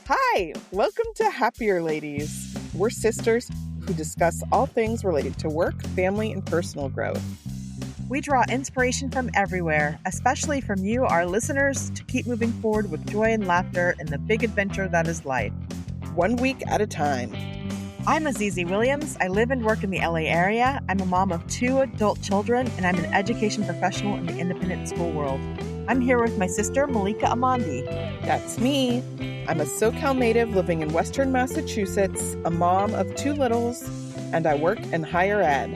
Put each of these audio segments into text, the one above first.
Hi, welcome to Happier Ladies. We're sisters who discuss all things related to work, family, and personal growth. We draw inspiration from everywhere, especially from you, our listeners, to keep moving forward with joy and laughter in the big adventure that is life. 1 week at a time. I'm Azizi Williams. I live and work in the LA area. I'm a mom of 2 adult children, and I'm an education professional in the independent school world. I'm here with my sister, Malika Auntie. That's me. I'm a SoCal native living in Western Massachusetts, a mom of 2 littles, and I work in higher ed.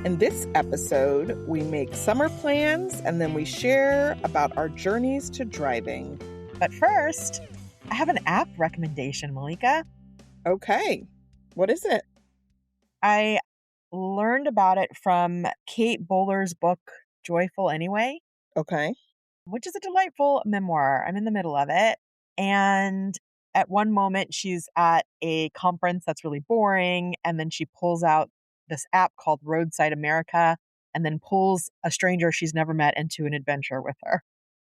In this episode, we make summer plans and then we share about our journeys to driving. But first, I have an app recommendation, Malika. Okay. What is it? I learned about it from Kate Bowler's book, Joyful Anyway. Okay. Which is a delightful memoir. I'm in the middle of it. And at one moment, she's at a conference that's really boring. And then she pulls out this app called Roadside America and then pulls a stranger she's never met into an adventure with her.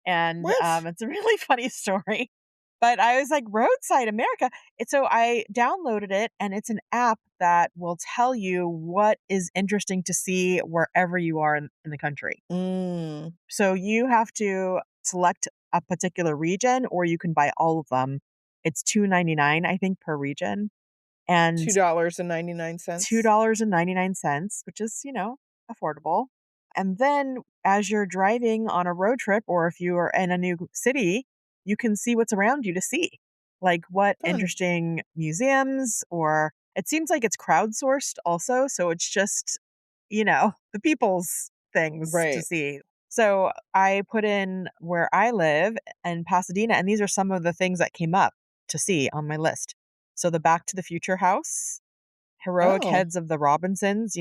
And it's a really funny story. But I was like, Roadside America. So I downloaded it, and it's an app that will tell you what is interesting to see wherever you are in the country. So you have to select a particular region, or you can buy all of them. It's $2.99, I think, per region. And $2.99. $2.99, which is, affordable. And then as you're driving on a road trip, or if you are in a new city, you can see what's around you to see, like what interesting museums, or it seems like it's crowdsourced also. So it's just, the people's things to see. So I put in where I live in Pasadena, and these are some of the things that came up to see on my list. So the Back to the Future house, Heroic Heads of the Robinsons,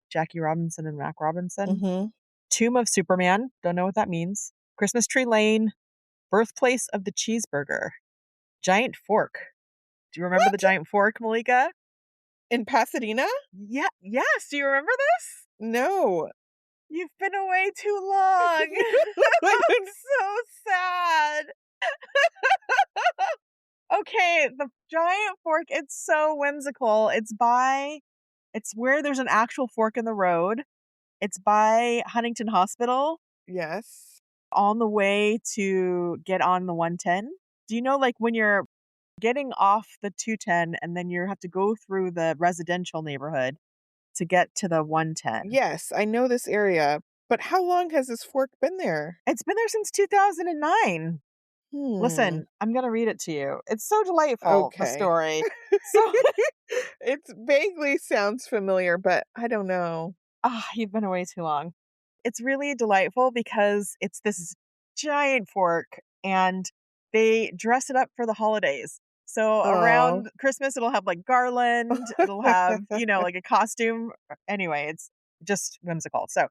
Jackie Robinson and Mac Robinson. Mm-hmm. Tomb of Superman, don't know what that means. Christmas Tree Lane, Birthplace of the Cheeseburger, Giant Fork. Do you remember the Giant Fork, Malika? In Pasadena? Yeah. Yes. Do you remember this? No. You've been away too long. I'm so sad. Okay, the Giant Fork, it's so whimsical. It's where there's an actual fork in the road. It's by Huntington Hospital. Yes. On the way to get on the 110. Do you know, like, when you're getting off the 210 and then you have to go through the residential neighborhood to get to the 110? Yes, I know this area. But how long has this fork been there? It's been there since 2009. Listen, I'm going to read it to you. It's so delightful, the story. So it vaguely sounds familiar, but I don't know. You've been away too long. It's really delightful because it's this giant fork and they dress it up for the holidays. So around Christmas, it'll have like garland. It'll have, like a costume. Anyway, it's just whimsical. So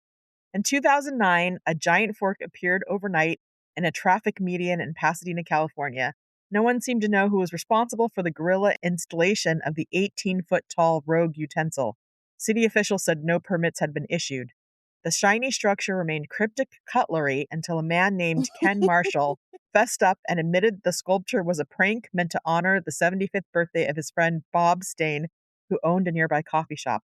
in 2009, a giant fork appeared overnight in a traffic median in Pasadena, California. No one seemed to know who was responsible for the guerrilla installation of the 18-foot-tall rogue utensil. City officials said no permits had been issued. The shiny structure remained cryptic cutlery until a man named Ken Marshall fessed up and admitted the sculpture was a prank meant to honor the 75th birthday of his friend Bob Stain, who owned a nearby coffee shop.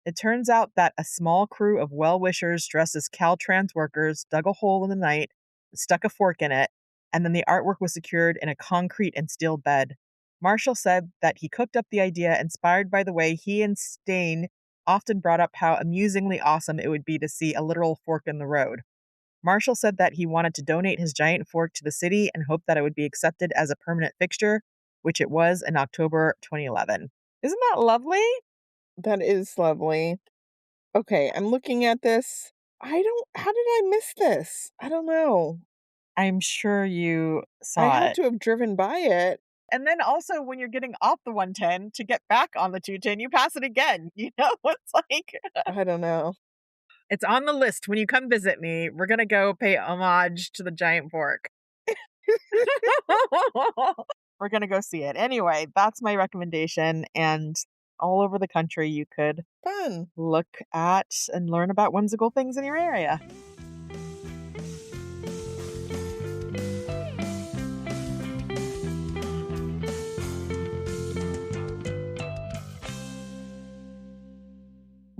It turns out that a small crew of well-wishers dressed as Caltrans workers dug a hole in the night, stuck a fork in it, and then the artwork was secured in a concrete and steel bed. Marshall said that he cooked up the idea inspired by the way he and Stain often brought up how amusingly awesome it would be to see a literal fork in the road. Marshall said that he wanted to donate his giant fork to the city and hoped that it would be accepted as a permanent fixture, which it was in October 2011. Isn't that lovely? That is lovely. Okay, I'm looking at this. How did I miss this? I don't know. I'm sure you saw it. I had to have driven by it. And then also when you're getting off the 110 to get back on the 210, you pass it again. It's like... I don't know. It's on the list. When you come visit me, we're going to go pay homage to the giant fork. We're going to go see it. Anyway, that's my recommendation. And all over the country, you could look at and learn about whimsical things in your area.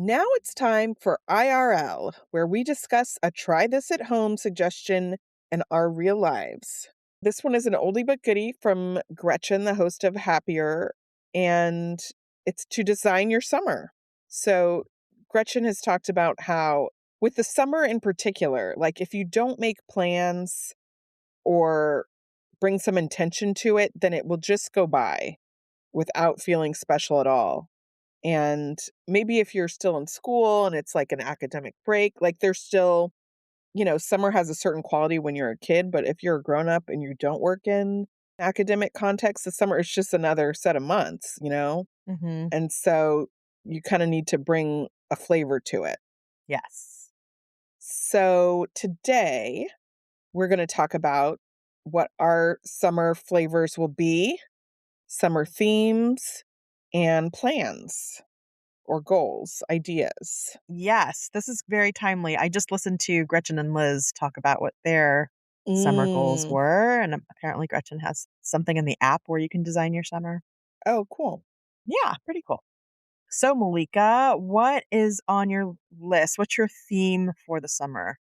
Now it's time for IRL, where we discuss a try this at home suggestion in our real lives. This one is an oldie but goodie from Gretchen, the host of Happier, and it's to design your summer. So, Gretchen has talked about how, with the summer in particular, like if you don't make plans or bring some intention to it, then it will just go by without feeling special at all. And maybe if you're still in school and it's like an academic break, like there's still, summer has a certain quality when you're a kid, but if you're a grown up and you don't work in academic context, the summer is just another set of months. Mm-hmm. And so you kind of need to bring a flavor to it. Yes. So today we're going to talk about what our summer flavors will be, summer themes, and plans or goals, ideas. Yes, this is very timely. I just listened to Gretchen and Liz talk about what their summer goals Mm. were, and apparently Gretchen has something in the app where you can design your summer. Oh, cool. Yeah, pretty cool. So, Malika, what is on your list? What's your theme for the summer?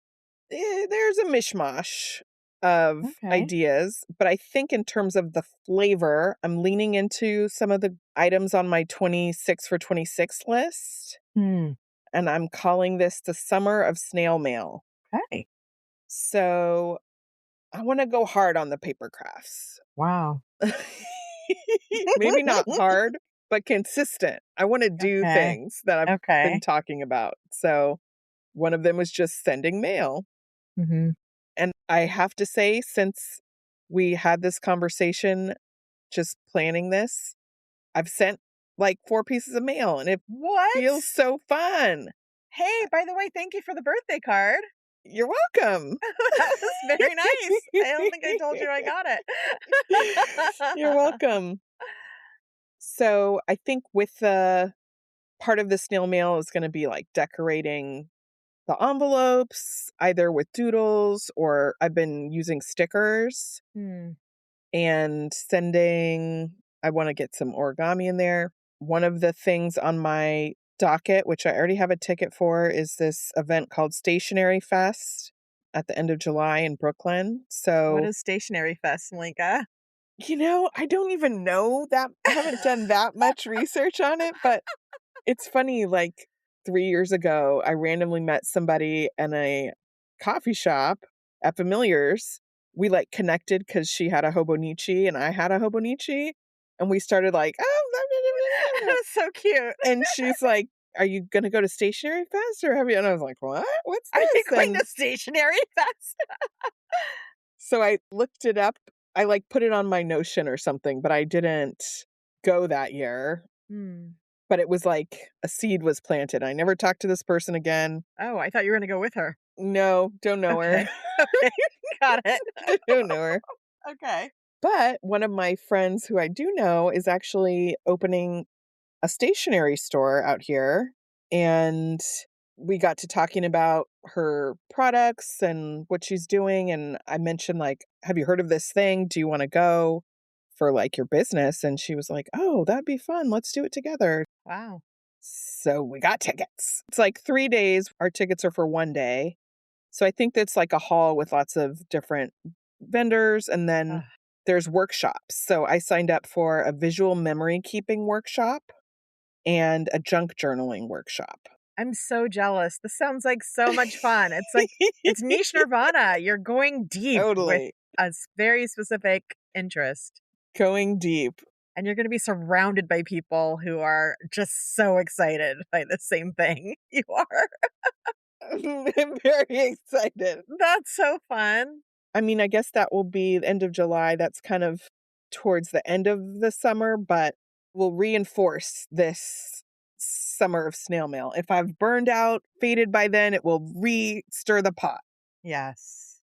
There's a mishmash of Okay. ideas, but I think in terms of the flavor, I'm leaning into some of the items on my 26 for 26 list, Hmm. and I'm calling this the summer of snail mail. Okay. So I want to go hard on the paper crafts. Wow. Maybe not hard, but consistent. I want to do Okay. things that I've been Okay. talking about. So one of them was just sending mail. Mm-hmm. And I have to say, since we had this conversation, just planning this, I've sent like 4 pieces of mail and it What? feels so fun. Hey, by the way, thank you for the birthday card. You're welcome. That was very nice. I don't think I told you I got You're it. welcome. So I think with the part of the snail mail is going to be like decorating the envelopes, either with doodles or I've been using stickers Hmm. and sending. I want to get some origami in there. One of the things on my docket, which I already have a ticket for, is this event called Stationery Fest at the end of July in Brooklyn. What So, is Stationery Fest, Malika? I don't even know that. I haven't done that much research on it, but it's funny, like 3 years ago, I randomly met somebody in a coffee shop at Familiars. We, like, connected because she had a Hobonichi and I had a Hobonichi, and we started like, "Oh," That's so cute. and she's like, "Are you gonna go to Stationery Fest or have you?" And I was like, "What? What's Are you this?" going And to Stationery Fest? so I looked it up. I, like, put it on my Notion or something, but I didn't go that year. Hmm. But it was like a seed was planted. I never talked to this person again. Oh, I thought you were going to go with her. No, don't know her. Okay. Okay. Got it. Don't know her. Okay. But one of my friends who I do know is actually opening a stationery store out here. And we got to talking about her products and what she's doing. And I mentioned, like, have you heard of this thing? Do you want to go for like your business? And she was like, oh, that'd be fun. Let's do it together. Wow. So we got tickets. It's like 3 days. Our tickets are for 1 day. So I think that's like a hall with lots of different vendors. And then Ugh, there's workshops. So I signed up for a visual memory keeping workshop and a junk journaling workshop. I'm so jealous. This sounds like so much fun. It's like it's niche nirvana. You're going deep with Totally. a very specific interest. Going deep. And you're going to be surrounded by people who are just so excited by the same thing you are. I'm very excited. That's so fun. I mean, I guess that will be the end of July. That's kind of towards the end of the summer, but will reinforce this summer of snail mail. If I've burned out, faded by then, it will re-stir the pot. Yes.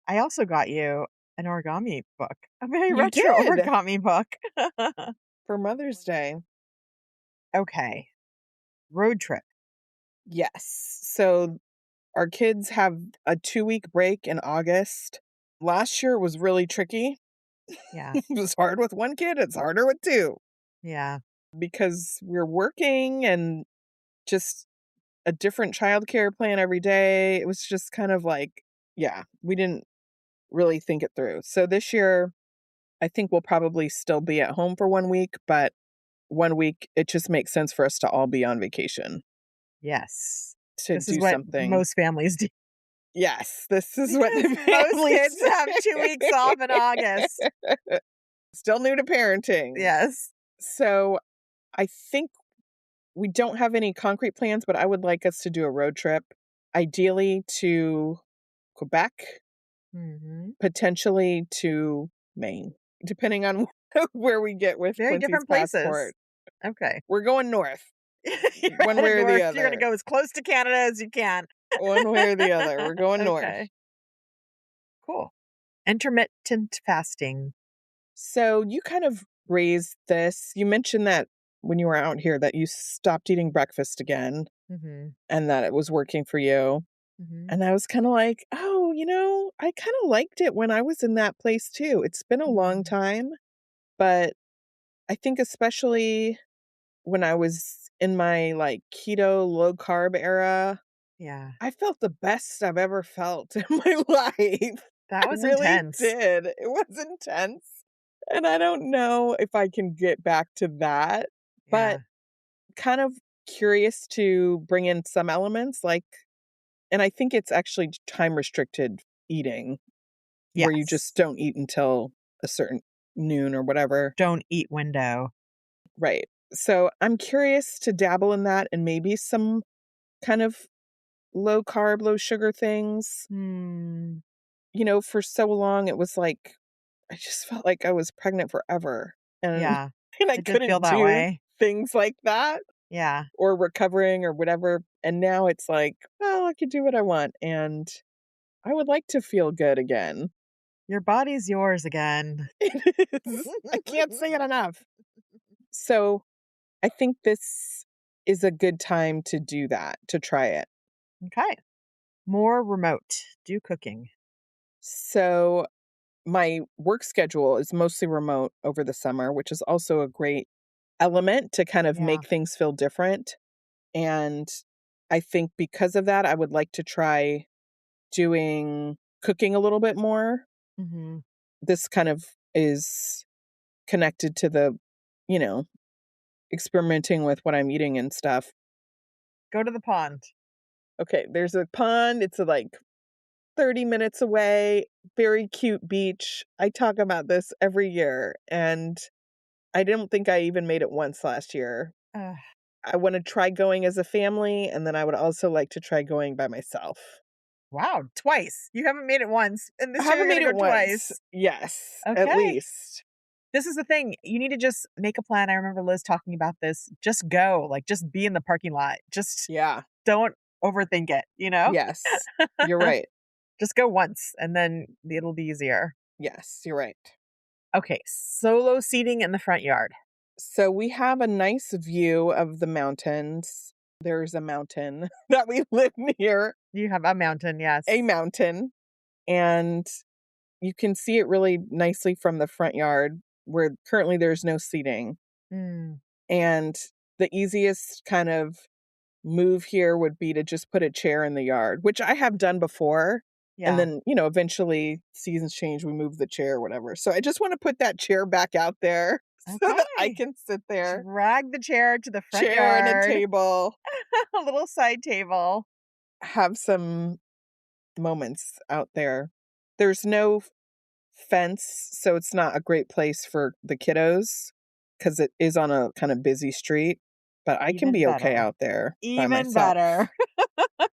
I also got you an origami book, a very You retro did origami book. for Mother's Day. Okay. Road trip. Yes. So our kids have a 2-week break in August. Last year was really tricky. Yeah. It was hard with one kid. It's harder with two Yeah. because we're working and just a different childcare plan every day. It was just kind of like, yeah, we didn't really think it through. So this year, I think we'll probably still be at home for 1 week, but 1 week, it just makes sense for us to all be on vacation Yes. to This is do what something. most families do Yes, this is what because the most families kids have 2 weeks off in August. Still new to parenting. Yes. So I think we don't have any concrete plans, but I would like us to do a road trip, ideally to Quebec, Mhm. potentially to Maine, depending on where we get with Very Quincy's different places. passport. Okay. We're going north, You're one way headed or the north. You're gonna other. go as close to Canada as you can. One way or the other. We're going north. Okay. Cool. Intermittent fasting. So you kind of raised this. You mentioned that when you were out here that you stopped eating breakfast again Mhm. and that it was working for you. Mhm. And I was kind of like, oh, I kind of liked it when I was in that place too. It's been a long Mhm. time, but I think especially when I was in my like keto low carb era, Yeah. I felt the best I've ever felt in my life. I That was really intense. did. It was intense. And I don't know if I can get back to that, but Yeah. kind of curious to bring in some elements like, and I think it's actually time restricted eating where you just Yes. don't eat until a certain noon or whatever. Don't eat window. Right. So I'm curious to dabble in that and maybe some kind of low carb, low sugar things. Hmm. For so long, it was like, I just felt like I was pregnant forever. And, Yeah. and I It did feel couldn't that do way. things like that Yeah. or recovering or whatever. And now it's like, well, I could do what I want. And I would like to feel good again. Your body's yours again. It is. I can't say it enough. So I think this is a good time to do that, to try it. Okay. More remote. Do cooking. So my work schedule is mostly remote over the summer, which is also a great element to kind of Yeah. make things feel different. And I think because of that, I would like to try doing cooking a little bit more. Mhm. This kind of is connected to the, you know, experimenting with what I'm eating and stuff. Go to the pond. Okay, there's a pond. It's like 30 minutes away, very cute beach. I talk about this every year, and I don't think I even made it once last year. Ugh. I want to try going as a family, and then I would also like to try going by myself. Wow, twice. You haven't made it once, and I this year haven't you're made gonna it go once. twice. Yes, at Okay. least. This is the thing. You need to just make a plan. I remember Liz talking about this. Just go. Like, just be in the parking lot. Just Yeah. don't overthink it, you know? Yes. You're right. Just go once, and then it'll be easier. Yes, you're right. Okay, solo seating in the front yard. So we have a nice view of the mountains. There's a mountain that we live near, You have a mountain, a yes. mountain, and you can see it really nicely from the front yard where currently there's no seating. Mm, And the easiest kind of move here would be to just put a chair in the yard, which I have done before. And yeah. then, eventually seasons change, we move the chair or whatever. So I just want to put that chair back out there so that I Okay. can sit there. Drag the chair to the front Chair and a yard. table, A little side table. have some moments out there. There's no fence, so it's not a great place for the kiddos because it is on a kind of busy street, but I can Even be okay better. out there by Even myself. better.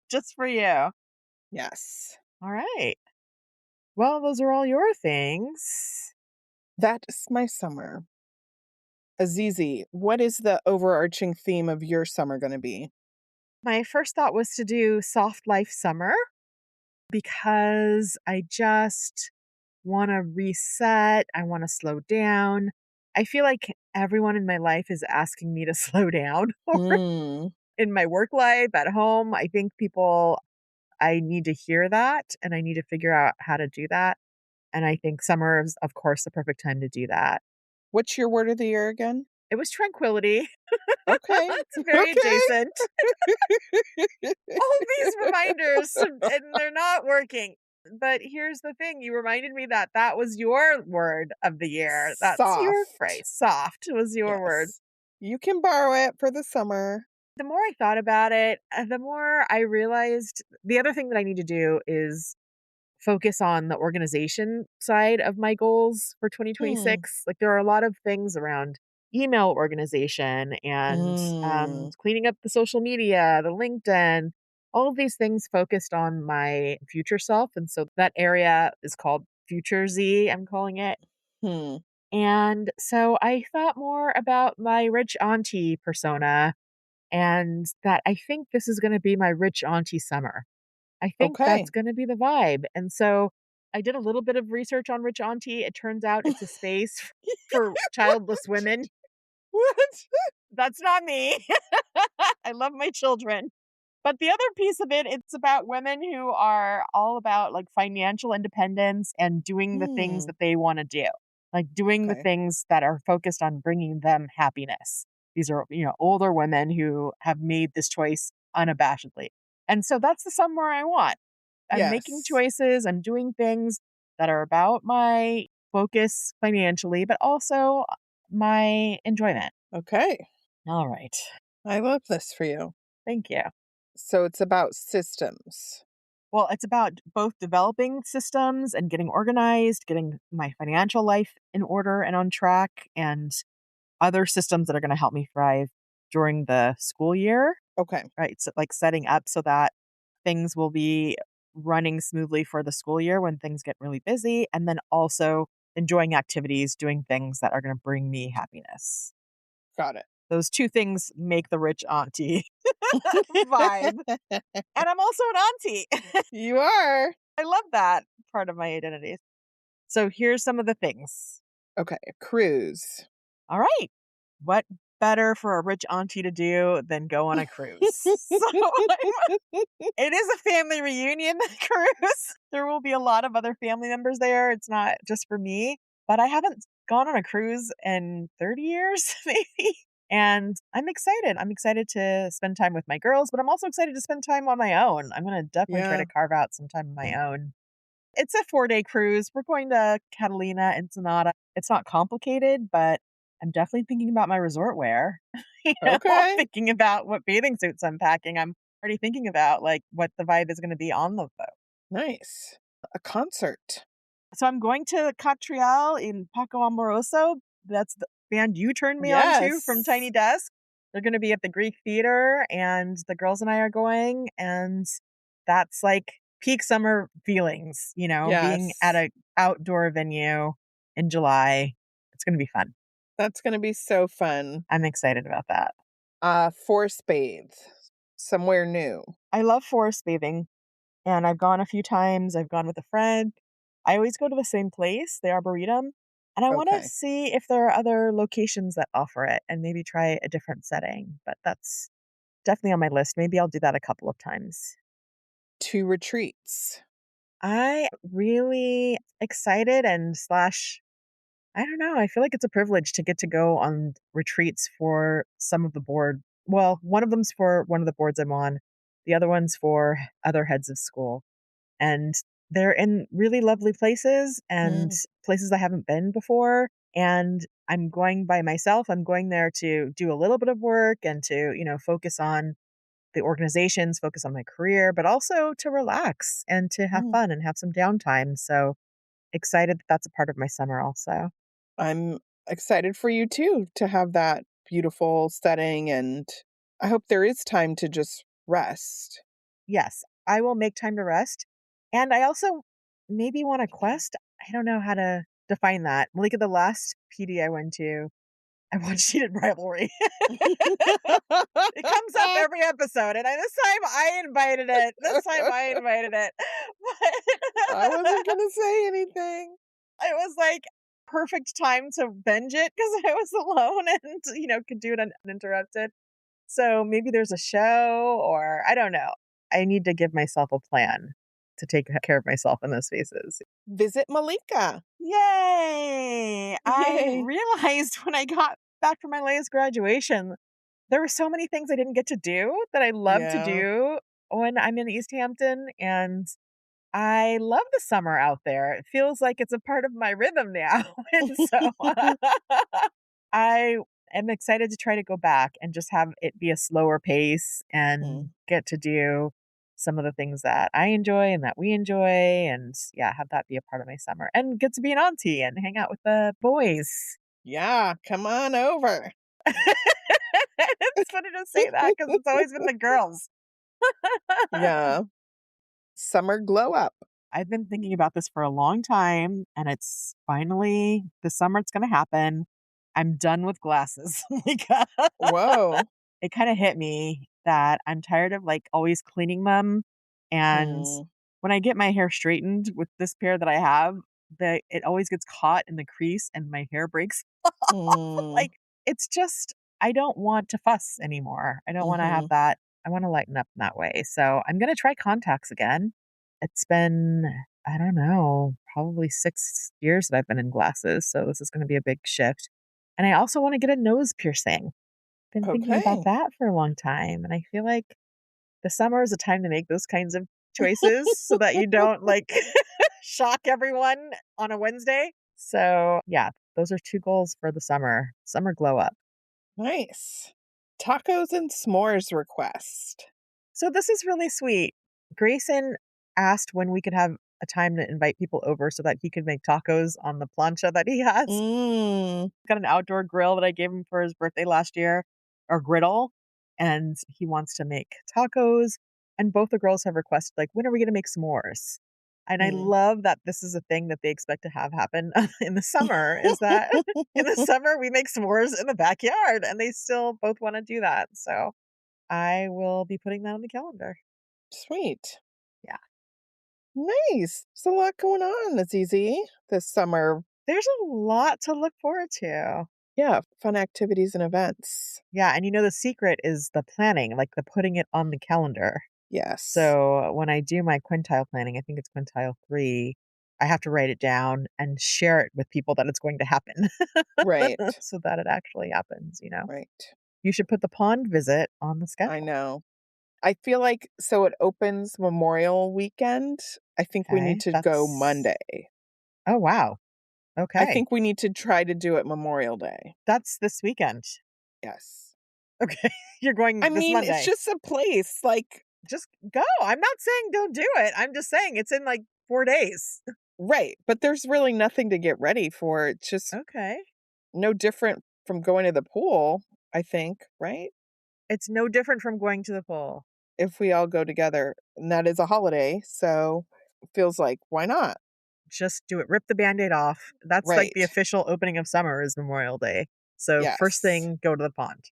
Just for you. Yes. All right. Well, those are all your things. That is my summer. Azizi, what is the overarching theme of your summer going to be? My first thought was to do soft life summer because I just want to reset. I want to slow down. I feel like everyone in my life is asking me to slow down Mm. in my work life, at home. I think I need to hear that and I need to figure out how to do that. And I think summer is, of course, the perfect time to do that. What's your word of the year again? It was tranquility. Okay. It's very Okay. adjacent. All these reminders, and they're not working. But here's the thing. You reminded me that that was your word of the year. That's your Soft. phrase. Soft was your word. Yes. You can borrow it for the summer. The more I thought about it, the more I realized the other thing that I need to do is focus on the organization side of my goals for Hmm. 2026. Like there are a lot of things around email organization and Mm. cleaning up the social media, the LinkedIn, all of these things focused on my future self. And so that area is called Future Z, I'm calling it. Hmm. And so I thought more about my rich auntie persona and that I think this is going to be my rich auntie summer. I think that's Okay. gonna be the vibe, and so I did a little bit of research on Rich Auntie. It turns out it's a space for childless women. What? That's not me. I love my children. But the other piece of it, it's about women who are all about, like, financial independence and doing the things Hmm. that they wanna do, like, doing the Okay. things that are focused on bringing them happiness. These are, older women who have made this choice unabashedly, and so that's the summer I want. I'm making Yes. choices, I'm doing things that are about my focus financially, but also my enjoyment. Okay. All right. I love this for you. Thank you. So it's about systems. Well, it's about both developing systems and getting organized, getting my financial life in order and on track, and other systems that are going to help me thrive during the school year, Okay. right? So, like setting up so that things will be running smoothly for the school year when things get really busy, and then also enjoying activities, doing things that are going to bring me happiness. Got it. Those two things make the rich auntie vibe. And I'm also an auntie. You are. I love that part of my identity. So here's some of the things. Okay. A cruise. All right. What better for a rich auntie to do than go on a cruise? So it is a family reunion cruise. There will be a lot of other family members there. It's not just for me, but I haven't gone on a cruise in 30 years, maybe. And I'm excited. I'm excited to spend time with my girls, but I'm also excited to spend time on my own. I'm going to definitely try to Yeah. carve out some time on my own. It's a 4-day cruise. We're going to Catalina, Ensenada. It's not complicated, but I'm definitely thinking about my resort wear. I'm Okay. thinking about what bathing suits I'm packing. I'm already thinking about like what the vibe is going to be on the boat. Nice. A concert. So I'm going to Catriel in Paco Amoroso. That's the band you turned me on to from Yes. Tiny Desk. They're going to be at the Greek Theater, and the girls and I are going, and that's like peak summer feelings, being at Yes. a outdoor venue in July. It's going to be fun. That's going to be so fun. I'm excited about that. Forest bathe. Somewhere new. I love forest bathing, and I've gone a few times. I've gone with a friend. I always go to the same place, the Arboretum, and I want to Okay. see if there are other locations that offer it and maybe try a different setting. But that's definitely on my list. Maybe I'll do that a couple of times. 2 retreats. I really excited and slash I don't know, I feel like it's a privilege to get to go on retreats for some of the board. Well, one of them's for one of the boards I'm on. The other one's for other heads of school. And they're in really lovely places and Mm. places I haven't been before. And I'm going by myself. I'm going there to do a little bit of work and to, focus on the organizations, focus on my career, but also to relax and to have Mm. fun and have some downtime. So excited that that's a part of my summer also. I'm excited for you too to have that beautiful setting, and I hope there is time to just rest. Yes, I will make time to rest. And I also maybe want a quest. I don't know how to define that. Like at the last PD I went to, I watched Cheated Rivalry. It comes up every episode, and this time I invited it. This time I invited it. I wasn't But gonna say anything. it was like perfect time to binge it because I was alone and could do it uninterrupted. So maybe there's a show, or I don't know. I need to give myself a plan to take care of myself in those spaces. Visit Malika. Yay! I Yay. realized when I got back from my latest graduation, there were so many things I didn't get to do that I love to Yeah. do when I'm in East Hampton. And I love the summer out there. It feels like it's a part of my rhythm now. And so I am excited to try to go back and just have it be a slower pace Mm. and get to do some of the things that I enjoy and that we enjoy. And yeah, have that be a part of my summer and get to be an auntie and hang out with the boys. Yeah, come on over. It's funny to say that because it's always been the girls. Yeah. Summer glow up. I've been thinking about this for a long time, and it's finally this summer it's going to happen. I'm done with glasses. Whoa. It kind of hit me that I'm tired of like always cleaning them. And Mm. when I get my hair straightened with this pair that I have, it always gets caught in the crease and my hair breaks off. Mm. Like it's just, I don't want to fuss anymore. I don't want to have Mhm. that. I want to lighten up in that way. So I'm going to try contacts again. It's been, I don't know, probably 6 years that I've been in glasses. So this is going to be a big shift. And I also want to get a nose piercing. Been thinking about Okay. that for a long time. And I feel like the summer is a time to make those kinds of choices so that you don't like shock everyone on a Wednesday. So yeah, those are 2 goals for the summer. Summer glow up. Nice. Tacos and s'mores request. So this is really sweet. Grayson asked when we could have a time to invite people over so that he could make tacos on the plancha that he has. Mm. Got an outdoor grill that I gave him for his birthday last year, or griddle, and he wants to make tacos. And both the girls have requested, like, when are we going to make s'mores? And I Mm. love that this is a thing that they expect to have happen in the summer, is that in the summer we make s'mores in the backyard, and they still both want to do that. So I will be putting that on the calendar. Sweet. Yeah. Nice. There's a lot going on, Azizi, this summer. There's a lot to look forward to. Yeah, fun activities and events. Yeah, and the secret is the planning, like the putting it on the calendar. Yes. So when I do my quintile planning, I think it's quintile 3, I have to write it down and share it with people that it's going to happen. Right. So that it actually happens, Right. You should put the pond visit on the schedule. I know. I feel like so it opens Memorial Weekend. I think we need Okay, to go Monday. Oh, wow. Okay. I think we need to try to do it Memorial Day. That's this weekend. Yes. Okay. You're going this Monday. It's just a place like Just go. I'm not saying don't do it. I'm just saying it's in like 4 days. right, but there's really nothing to get ready for. It's just Okay. no different from going to the pool, I think, right? It's no different from going to the pool. If we all go together, and that is a holiday, so it feels like why not? Just do it. Rip the Band-Aid off. That's like the Right. official opening of summer is Memorial Day. So first Yes. thing, go to the pond.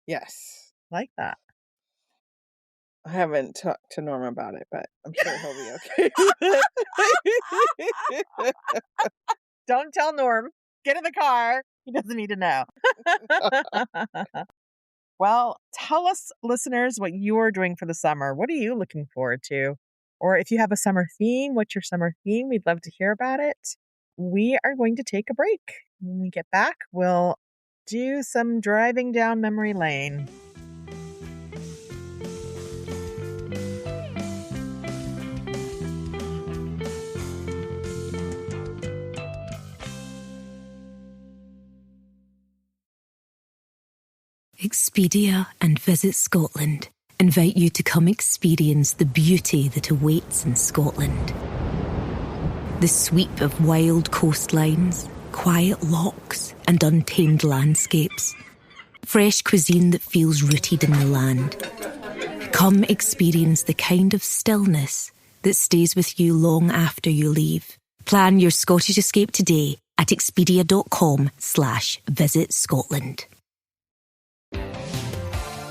Yes. Like that. I haven't talked to Norm about it, but I'm sure he'll be okay with it. Don't tell Norm. Get in the car. He doesn't need to know. Well, tell us, listeners, what you're doing for the summer. What are you looking forward to? Or if you have a summer theme, what's your summer theme? We'd love to hear about it. We are going to take a break. When we get back, we'll do some driving down memory lane. Expedia and Visit Scotland invite you to come experience the beauty that awaits in Scotland. The sweep of wild coastlines, quiet lochs, and untamed landscapes. Fresh cuisine that feels rooted in the land. Come experience the kind of stillness that stays with you long after you leave. Plan your Scottish escape today at expedia.com/Visit Scotland.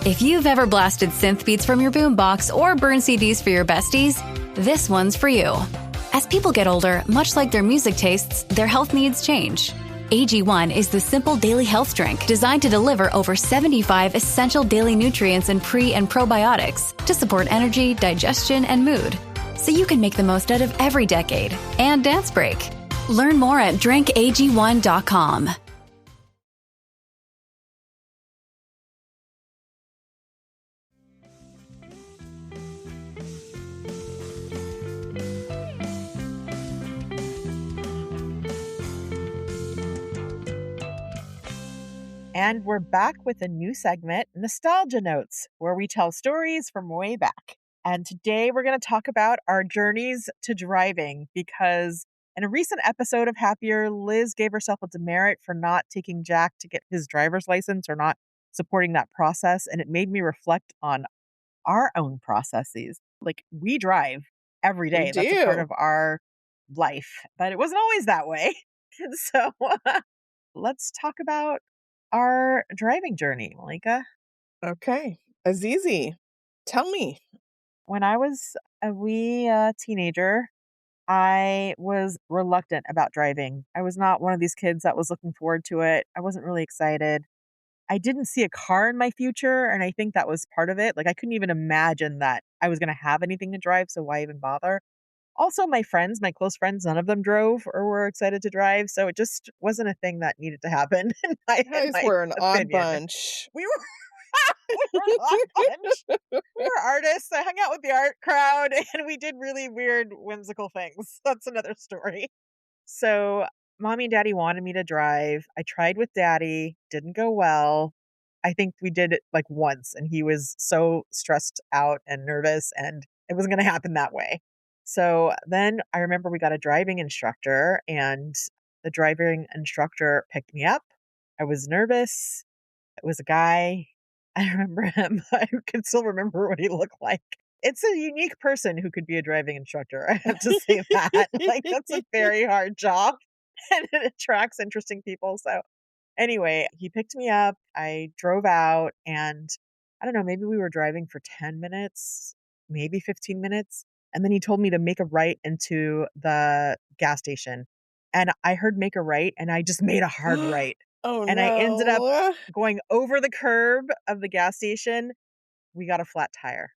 If you've ever blasted synth beats from your boombox or burned CDs for your besties, this one's for you. As people get older, much like their music tastes, their health needs change. AG1 is the simple daily health drink designed to deliver over 75 essential daily nutrients and pre- and probiotics to support energy, digestion, and mood. So you can make the most out of every decade and dance break. Learn more at drinkag1.com. And we're back with a new segment, Nostalgia Notes, where we tell stories from way back. And today we're going to talk about our journeys to driving because in a recent episode of Happier, Liz gave herself a demerit for not taking Jack to get his driver's license or not supporting that process. And it made me reflect on our own processes. Like we drive every We day. That's a part do. of our life, but it wasn't always that way. And so let's talk about our driving journey, Malika. Okay. Azizi, tell me. When I was a wee teenager, I was reluctant about driving. I was not one of these kids that was looking forward to it. I wasn't really excited. I didn't see a car in my future, and I think that was part of it. Like, I couldn't even imagine that I was going to have anything to drive, so why even bother? Also, my friends, my close friends, none of them drove or were excited to drive, so it just wasn't a thing that needed to happen in You in guys my were an odd opinion. bunch. We were we were an odd bunch. We were artists. I hung out with the art crowd, and we did really weird, whimsical things. That's another story. So, mommy and daddy wanted me to drive. I tried with daddy, didn't go well. I think we did it like once, and he was so stressed out and nervous, and it wasn't going to happen that way. So then I remember we got a driving instructor, and the driving instructor picked me up. I was nervous. It was a guy. I remember him. I can still remember what he looked like. It's a unique person who could be a driving instructor. I have to say that. Like, that's a very hard job and it attracts interesting people. So, anyway, he picked me up. I drove out and I don't know, maybe we were driving for 10 minutes, maybe 15 minutes. And then he told me to make a right into the gas station. And I heard make a right and I just made a hard right. Oh And I ended up no. going over the curb of the gas station. We got a flat tire.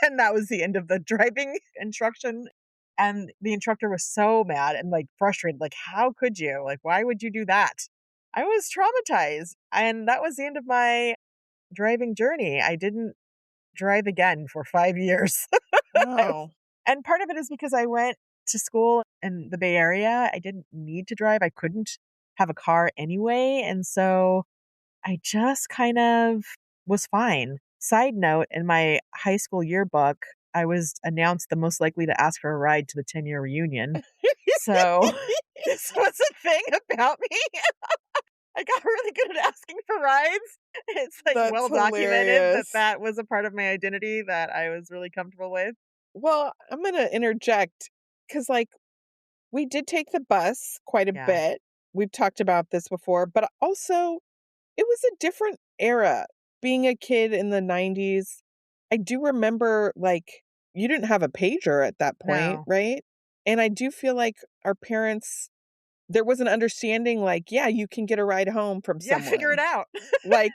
And that was the end of the driving instruction. And the instructor was so mad and like frustrated. Like, how could you? Like, why would you do that? I was traumatized. And that was the end of my driving journey. I didn't drive again for 5 years. Oh. And part of it is because I went to school in the Bay Area. I didn't need to drive. I couldn't have a car anyway. And so I just kind of was fine. Side note, in my high school yearbook, I was announced the most likely to ask for a ride to the 10-year reunion. So this was a thing about me. I got really good at asking for rides. It's like That's well documented that hilarious. that was a part of my identity that I was really comfortable with. Well, I'm going to interject because, like, we did take the bus quite a Yeah. bit. We've talked about this before, but also it was a different era. Being a kid in the 90s, I do remember, like, you didn't have a pager at that point, No. right? And I do feel like our parents, there was an understanding, like, yeah, you can get a ride home from Yeah, figure it someone. out. Like,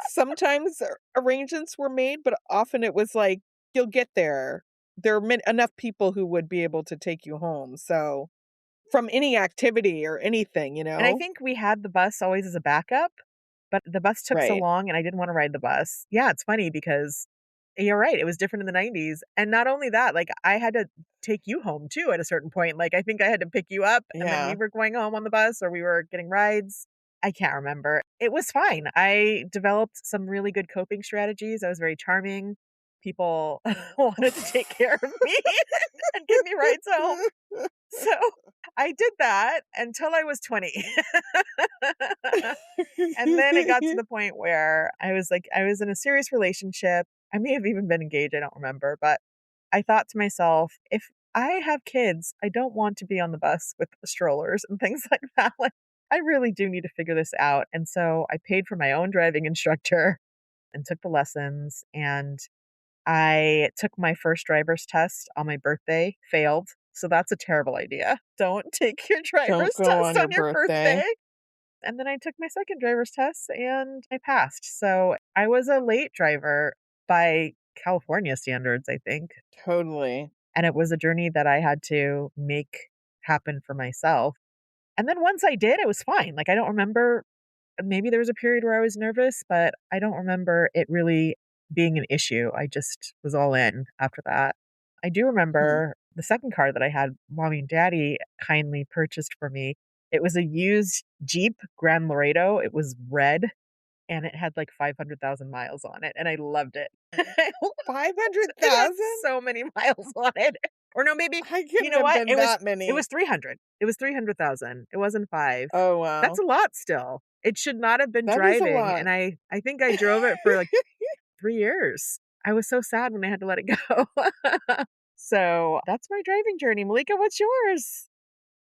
sometimes arrangements were made, but often it was like, you'll get there. There are enough people who would be able to take you home. So, from any activity or anything, And I think we had the bus always as a backup, but the bus took so Right. long and I didn't want to ride the bus. Yeah, it's funny because you're right. It was different in the 90s. And not only that, like I had to take you home too at a certain point. Like I think I had to pick you up and then we Yeah. were going home on the bus or we were getting rides. I can't remember. It was fine. I developed some really good coping strategies. I was very charming. People wanted to take care of me and give me rides home. So I did that until I was 20. And then it got to the point where I was like, I was in a serious relationship. I may have even been engaged. I don't remember. But I thought to myself, if I have kids, I don't want to be on the bus with the strollers and things like that. Like, I really do need to figure this out. And so I paid for my own driving instructor and took the lessons. And I took my first driver's test on my birthday, failed. So that's a terrible idea. Don't take your Don't driver's go test on your on your birthday. birthday. And then I took my second driver's test and I passed. So I was a late driver by California standards, I think. Totally. And it was a journey that I had to make happen for myself. And then once I did, it was fine. Like I don't remember, maybe there was a period where I was nervous, but I don't remember it really being an issue. I just was all in after that. I do Hmm. remember the second car that I had, mommy and daddy kindly purchased for me. It was a used Jeep Grand Laredo. It was red and it had like 500,000 miles on it. And I loved it. 500,000? It had so many miles on it. Or no, maybe, I you couldn't know have what? been that many. It was 300. It was 300,000. It wasn't 5. Oh, wow. That's a lot still. It should not have been That is a driving. lot. And I think I drove it for like 3 years. I was so sad when I had to let it go. So that's my driving journey. Malika, what's yours?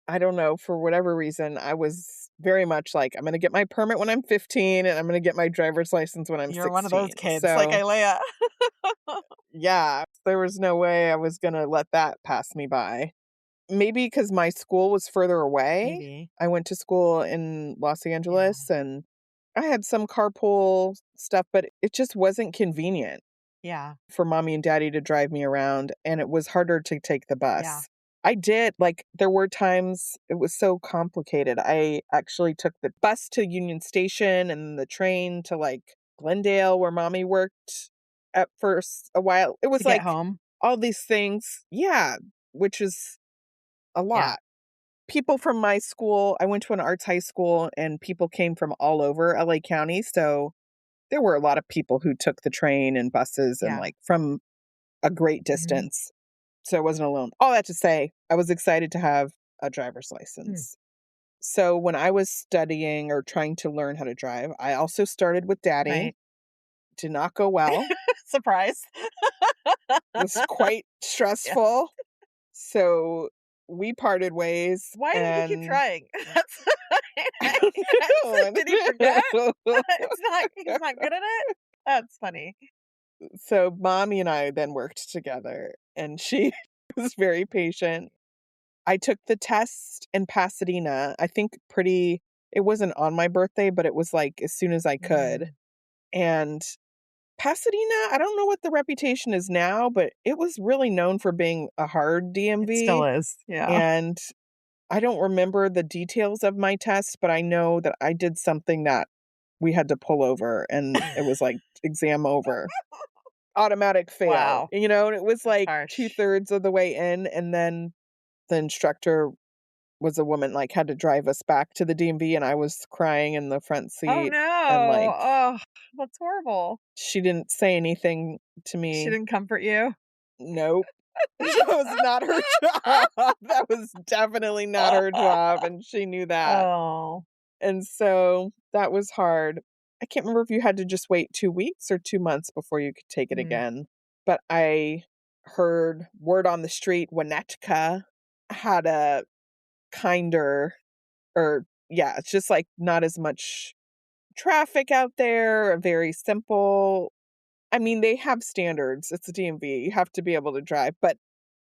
I don't know. For whatever reason, I was very much like, I'm going to get my permit when I'm 15 and I'm going to get my driver's license when I'm 16. You're one of those kids like Ilea. Yeah, there was no way I was going to let that pass me by. Maybe because my school was further away. Maybe. I went to school in Los Angeles and I had some carpool stuff, but it just wasn't convenient. Yeah. For mommy and daddy to drive me around, and it was harder to take the bus. Yeah. I did, like, there were times it was so complicated. I actually took the bus to Union Station and the train to, like, Glendale, where mommy worked at first a while. It was To like get home. all these things. Yeah, which is a lot. Yeah. People from my school, I went to an arts high school, and people came from all over LA County, so there were a lot of people who took the train and buses and like from a great distance. So I wasn't alone. All that to say, I was excited to have a driver's license. So when I was studying or trying to learn how to drive, I also started with daddy. Right. Did not go well. Surprise. It was quite stressful. So we parted ways. Why did you keep trying? Did he forget? He's not good at it? That's funny. So mommy and I then worked together and she was very patient. I took the test in Pasadena. I think it wasn't on my birthday, but it was like as soon as I could. And Pasadena, I don't know what the reputation is now, but it was really known for being a hard DMV. It still is. Yeah. And I don't remember the details of my test, but I know that I did something that we had to pull over and it was like exam over. Automatic fail. Wow. You know, and it was like Harsh. 2/3 of the way in. And then the instructor was a woman, like had to drive us back to the DMV and I was crying in the front seat. Oh no. And like, oh, that's horrible. she didn't say anything to me. She didn't comfort you? Nope. That was not her job. That was definitely not her job. And she knew that. Oh. And so that was hard. I can't remember if you had to just wait 2 weeks or 2 months before you could take it again. But I heard word on the street, Winnetka had a kinder, it's just like not as much traffic out there, very simple. I mean, they have standards. It's a DMV. You have to be able to drive, but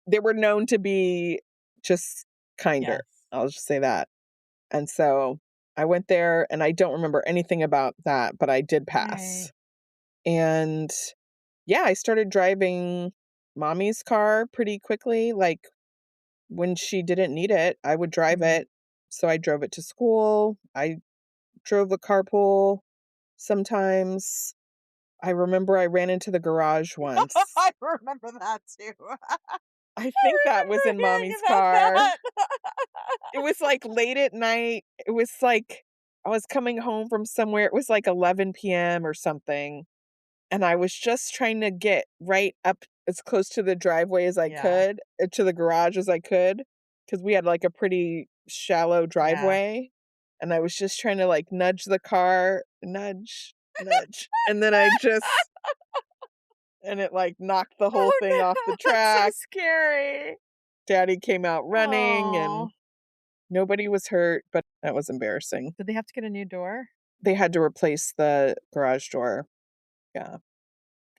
they were known to be just kinder. Yes. I'll just say that. And so I went there and I don't remember anything about that, but I did pass. Right. And yeah, I started driving mommy's car pretty quickly. Like when she didn't need it, I would drive it. So I drove it to school. I drove the carpool sometimes. I remember I ran into the garage once. I remember that too. I think that was in mommy's car. It was like late at night. It was like I was coming home from somewhere. It was like 11 p.m. or something. And I was just trying to get right up as close to the driveway as I could, to the garage as I could, because we had like a pretty shallow driveway. And I was just trying to like nudge the car, nudge. And then and it like knocked the whole thing off the track. That's so scary. Daddy came out running and nobody was hurt, but that was embarrassing. Did they have to get a new door? They had to replace the garage door. Yeah.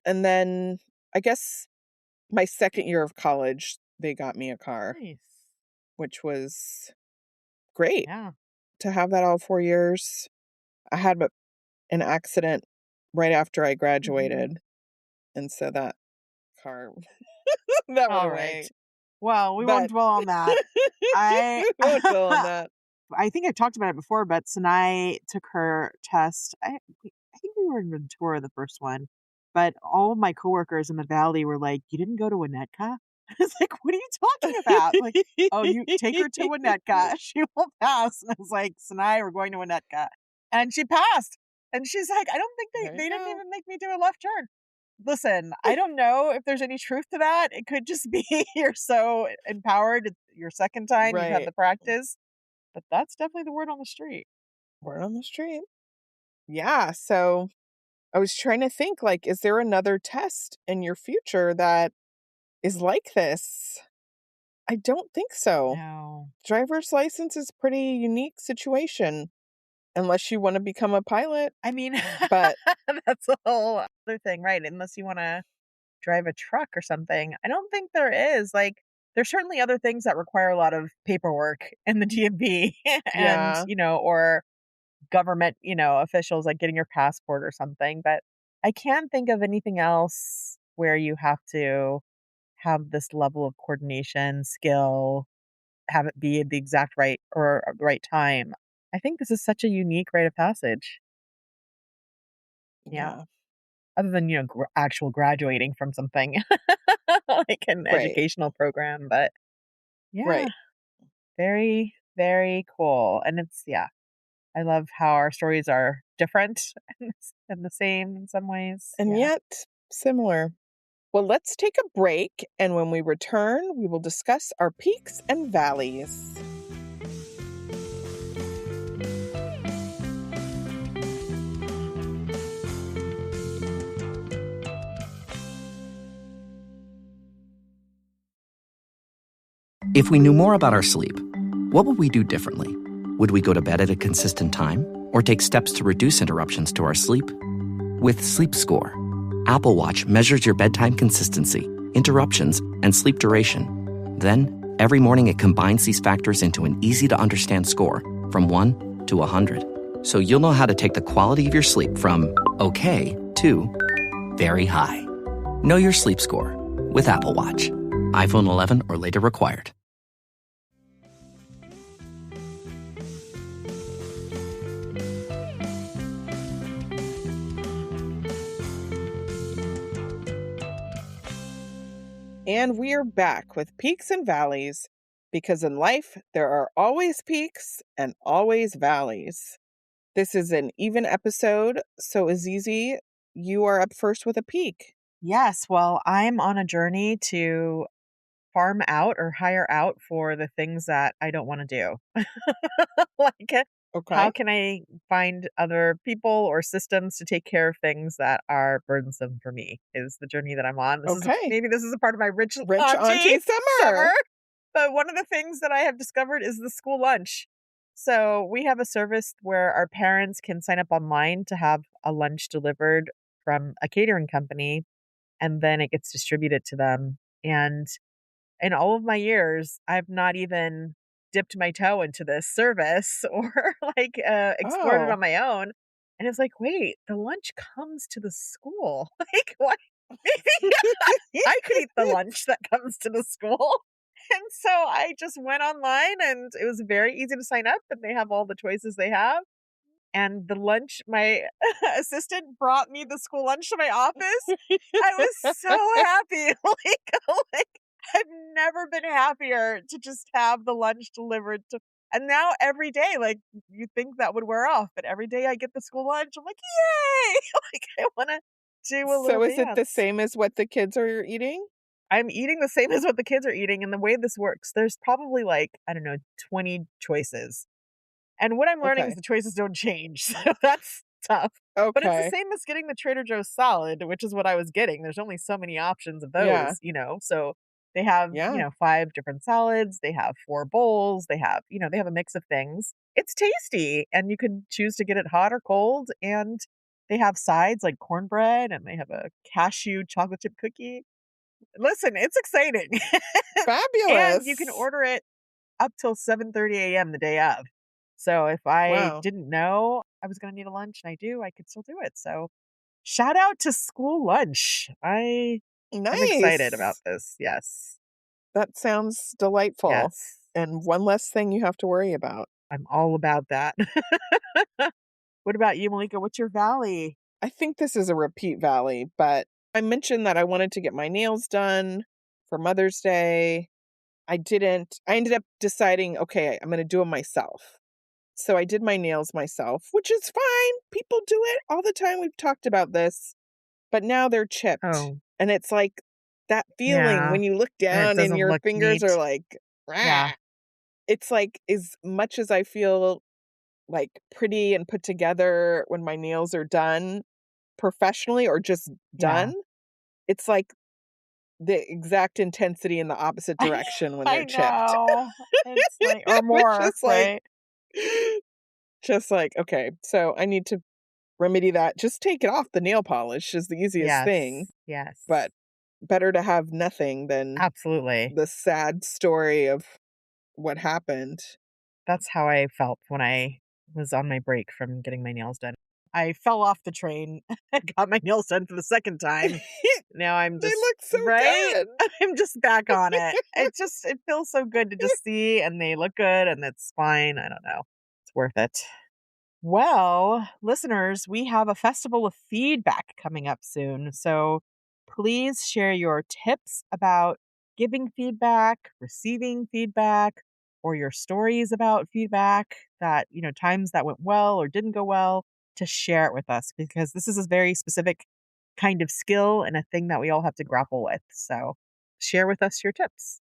And then I guess my second year of college, they got me a car. Nice. Which was great. Yeah. To have that all 4 years. I had an accident right after I graduated. And so that car that went away. Well, we won't dwell on that. We won't dwell on that. I think I talked about it before, but Sinai took her test. I think we were in Ventura the first one, but all of my coworkers in the valley were like, "You didn't go to Winnetka?" It's like, what are you talking about? Like, oh, you take her to Winnetka. She will pass. And I was like, Sinai, we're going to Winnetka. And she passed. And she's like, I don't think they didn't even make me do a left turn. Listen, I don't know if there's any truth to that. It could just be you're so empowered. It's your second time, you've had the practice. But that's definitely the word on the street. Word on the street. Yeah. So I was trying to think, like, is there another test in your future that is like this? I don't think so. No. Driver's license is a pretty unique situation. Unless you want to become a pilot. I mean, but that's a whole other thing, right? Unless you want to drive a truck or something. I don't think there is. Like, there's certainly other things that require a lot of paperwork in the DMV and, or government, officials, like getting your passport or something. But I can't think of anything else where you have to have this level of coordination, skill, have it be at the exact right time. I think this is such a unique rite of passage. Yeah. Other than, actual graduating from something like an educational program. But yeah, very, very cool. And it's, I love how our stories are different and the same in some ways. And yet similar. Well, let's take a break. And when we return, we will discuss our peaks and valleys. If we knew more about our sleep, what would we do differently? Would we go to bed at a consistent time or take steps to reduce interruptions to our sleep? With Sleep Score, Apple Watch measures your bedtime consistency, interruptions, and sleep duration. Then, every morning it combines these factors into an easy-to-understand score from 1 to 100. So you'll know how to take the quality of your sleep from okay to very high. Know your sleep score with Apple Watch. iPhone 11 or later required. And we are back with peaks and valleys, because in life, there are always peaks and always valleys. This is an even episode, so Azizi, you are up first with a peak. Yes, well, I'm on a journey to farm out or hire out for the things that I don't want to do. Like, how can I find other people or systems to take care of things that are burdensome for me is the journey that I'm on. Maybe this is a part of my rich auntie summer. But one of the things that I have discovered is the school lunch. So we have a service where our parents can sign up online to have a lunch delivered from a catering company, and then it gets distributed to them. And in all of my years, I've not even dipped my toe into this service or explored it on my own. And it's like, wait, the lunch comes to the school. Like, what? Maybe I could eat the lunch that comes to the school. And so I just went online and it was very easy to sign up, and they have all the choices they have. And the lunch, my assistant brought me the school lunch to my office. I was so happy. Like I've never been happier to just have the lunch delivered to. And now every day, like, you think that would wear off, but every day I get the school lunch, I'm like, yay! Like, I want to do a little So is dance. it the same as what the kids are eating? I'm eating the same as what the kids are eating. And the way this works, there's probably 20 choices. And what I'm learning is the choices don't change. So that's tough. Okay. But it's the same as getting the Trader Joe's salad, which is what I was getting. There's only so many options of those, So they have, 5 different salads. They have 4 bowls. They have, they have a mix of things. It's tasty. And you can choose to get it hot or cold. And they have sides like cornbread, and they have a cashew chocolate chip cookie. Listen, it's exciting. Fabulous. And you can order it up till 7:30 a.m. the day of. So if I didn't know I was going to need a lunch, and I do, I could still do it. So shout out to school lunch. I'm excited about this. Yes. That sounds delightful. Yes. And one less thing you have to worry about. I'm all about that. What about you, Malika? What's your valley? I think this is a repeat valley, but I mentioned that I wanted to get my nails done for Mother's Day. I ended up deciding, okay, I'm going to do them myself. So I did my nails myself, which is fine. People do it all the time. We've talked about this, but now they're chipped. Oh. And it's like that feeling when you look down and your fingers are like, rah. Yeah. It's like, as much as I feel like pretty and put together when my nails are done professionally or just done, it's like the exact intensity in the opposite direction when they're chipped. I know. It's like, or more, just right? Just like, okay, so I need to remedy that. Just take it off the nail polish is the easiest thing. Yes. But better to have nothing than absolutely the sad story of what happened. That's how I felt when I was on my break from getting my nails done. I fell off the train and got my nails done for the second time. Now I'm just, they look so right? good. I'm just back on it. It feels so good to just see, and they look good, and it's fine. I don't know. It's worth it. Well, listeners, we have a festival of feedback coming up soon. So please share your tips about giving feedback, receiving feedback, or your stories about feedback that, times that went well or didn't go well, to share it with us, because this is a very specific kind of skill and a thing that we all have to grapple with. So share with us your tips.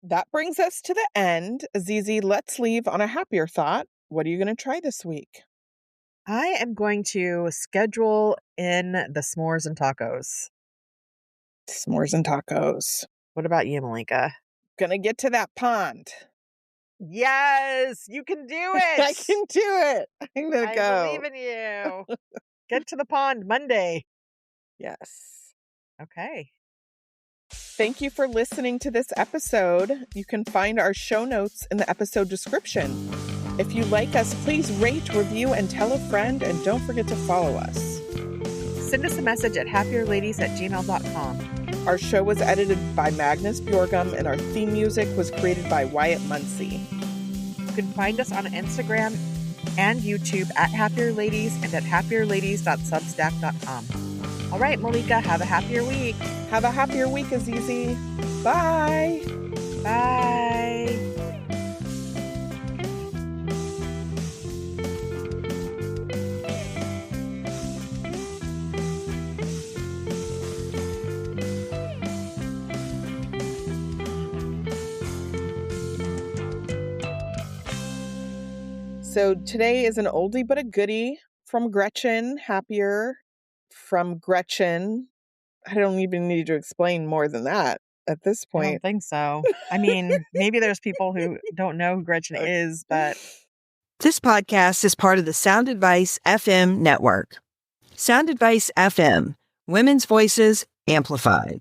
That brings us to the end. Azizi, let's leave on a happier thought. What are you going to try this week? I am going to schedule in the s'mores and tacos. S'mores and tacos. What about you, Malika? Gonna get to that pond. Yes, you can do it. I can do it. I'm gonna go. I believe in you. Get to the pond Monday. Yes. Okay. Thank you for listening to this episode. You can find our show notes in the episode description. If you like us, please rate, review, and tell a friend, and don't forget to follow us. Send us a message at happierladies@gmail.com. Our show was edited by Magnus Bjorgum, and our theme music was created by Wyatt Muncie. You can find us on Instagram and YouTube at Happier Ladies and at happierladies.substack.com. All right, Malika, have a happier week. Have a happier week, Azizi. Bye. Bye. So today is an oldie but a goodie from Gretchen. Happier from Gretchen. I don't even need to explain more than that at this point. I don't think so. I mean, maybe there's people who don't know who Gretchen is, but... This podcast is part of the Sound Advice FM network. Sound Advice FM, women's voices amplified.